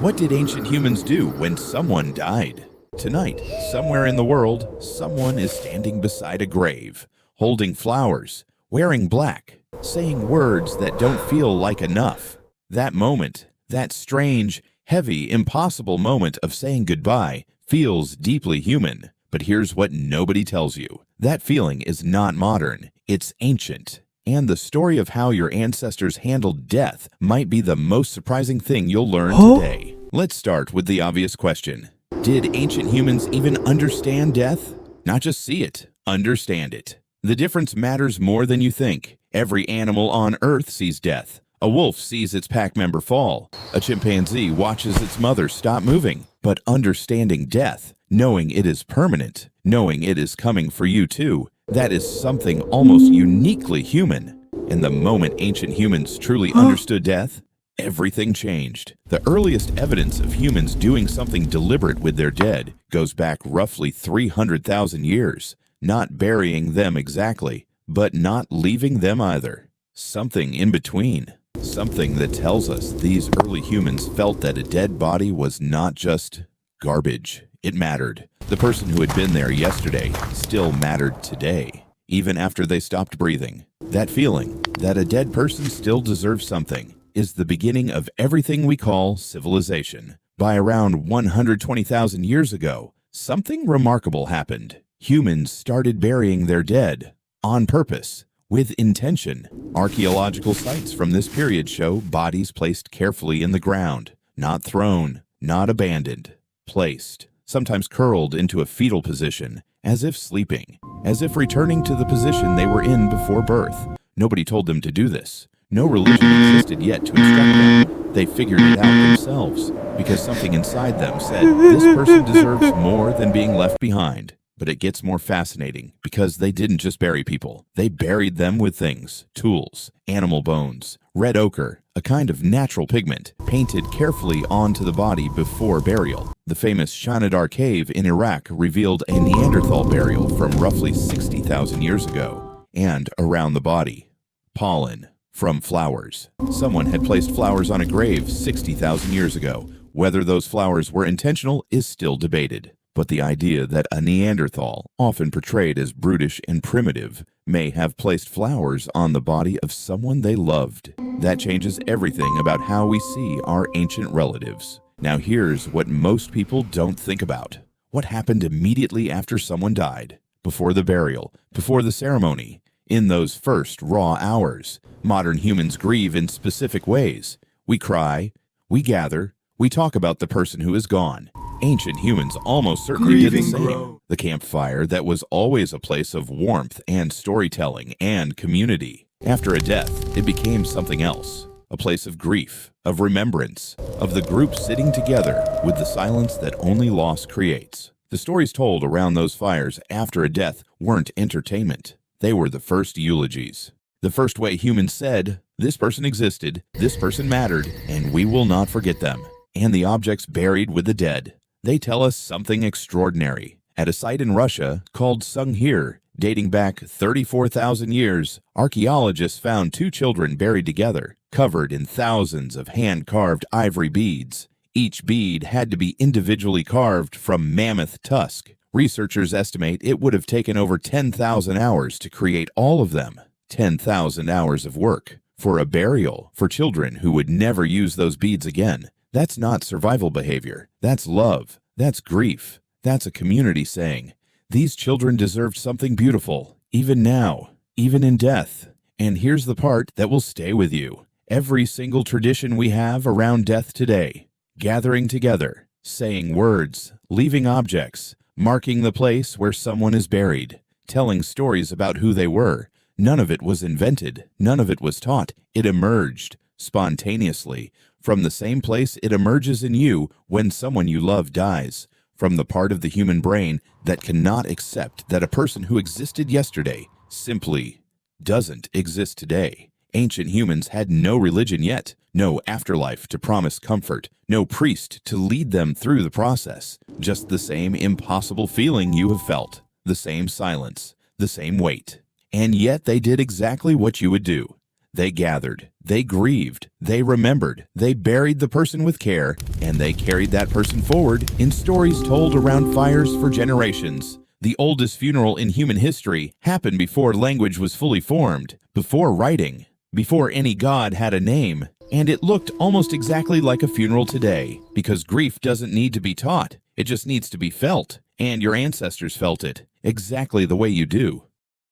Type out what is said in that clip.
What did ancient humans do when someone died? Tonight, somewhere in the world, someone is standing beside a grave, holding flowers, wearing black, saying words that don't feel like enough. That moment, that strange, heavy, impossible moment of saying goodbye feels deeply human. But here's what nobody tells you. That feeling is not modern, it's ancient. And the story of how your ancestors handled death might be the most surprising thing you'll learn today. Let's start with the obvious question. Did ancient humans even understand death? Not just see it, understand it. The difference matters more than you think. Every animal on Earth sees death. A wolf sees its pack member fall. A chimpanzee watches its mother stop moving. But understanding death, knowing it is permanent, knowing it is coming for you too, that is something almost uniquely human. And the moment ancient humans truly understood death, everything changed. The earliest evidence of humans doing something deliberate with their dead goes back roughly 300,000 years. Not burying them exactly, but not leaving them either. Something in between. Something that tells us these early humans felt that a dead body was not just garbage. It mattered. The person who had been there yesterday still mattered today, even after they stopped breathing. That feeling that a dead person still deserves something is the beginning of everything we call civilization. By around 120,000 years ago, something remarkable happened. Humans started burying their dead on purpose, with intention. Archaeological sites from this period show bodies placed carefully in the ground, not thrown, not abandoned, placed, sometimes curled into a fetal position, as if sleeping, as if returning to the position they were in before birth. Nobody told them to do this. No religion existed yet to instruct them. They figured it out themselves, because something inside them said, this person deserves more than being left behind. But it gets more fascinating, because they didn't just bury people. They buried them with things, tools, animal bones, red ochre, a kind of natural pigment, painted carefully onto the body before burial. The famous Shanidar cave in Iraq revealed a Neanderthal burial from roughly 60,000 years ago. And around the body, pollen from flowers. Someone had placed flowers on a grave 60,000 years ago. Whether those flowers were intentional is still debated. But the idea that a Neanderthal, often portrayed as brutish and primitive, may have placed flowers on the body of someone they loved, that changes everything about how we see our ancient relatives. Now here's what most people don't think about. What happened immediately after someone died? Before the burial, before the ceremony, in those first raw hours. Modern humans grieve in specific ways. We cry, we gather, we talk about the person who is gone. Ancient humans almost certainly did the same. The campfire that was always a place of warmth and storytelling and community. After a death, it became something else. A place of grief, of remembrance, of the group sitting together with the silence that only loss creates. The stories told around those fires after a death weren't entertainment. They were the first eulogies. The first way humans said, this person existed, this person mattered, and we will not forget them. And the objects buried with the dead. They tell us something extraordinary. At a site in Russia called Sunghir, dating back 34,000 years, archaeologists found two children buried together, covered in thousands of hand-carved ivory beads. Each bead had to be individually carved from mammoth tusk. Researchers estimate it would have taken over 10,000 hours to create all of them. 10,000 hours of work for a burial for children who would never use those beads again. That's not survival behavior. That's love. That's grief. That's a community saying, these children deserved something beautiful, even now, even in death. And here's the part that will stay with you. Every single tradition we have around death today, gathering together, saying words, leaving objects, marking the place where someone is buried, telling stories about who they were. None of it was invented. None of it was taught. It emerged spontaneously from the same place it emerges in you when someone you love dies, from the part of the human brain that cannot accept that a person who existed yesterday simply doesn't exist today. Ancient humans had no religion yet, no afterlife to promise comfort, no priest to lead them through the process, just the same impossible feeling you have felt, the same silence, the same weight. And yet they did exactly what you would do. They gathered, they grieved, they remembered, they buried the person with care, and they carried that person forward in stories told around fires for generations. The oldest funeral in human history happened before language was fully formed, before writing, before any god had a name, and it looked almost exactly like a funeral today, because grief doesn't need to be taught, it just needs to be felt, and your ancestors felt it, exactly the way you do.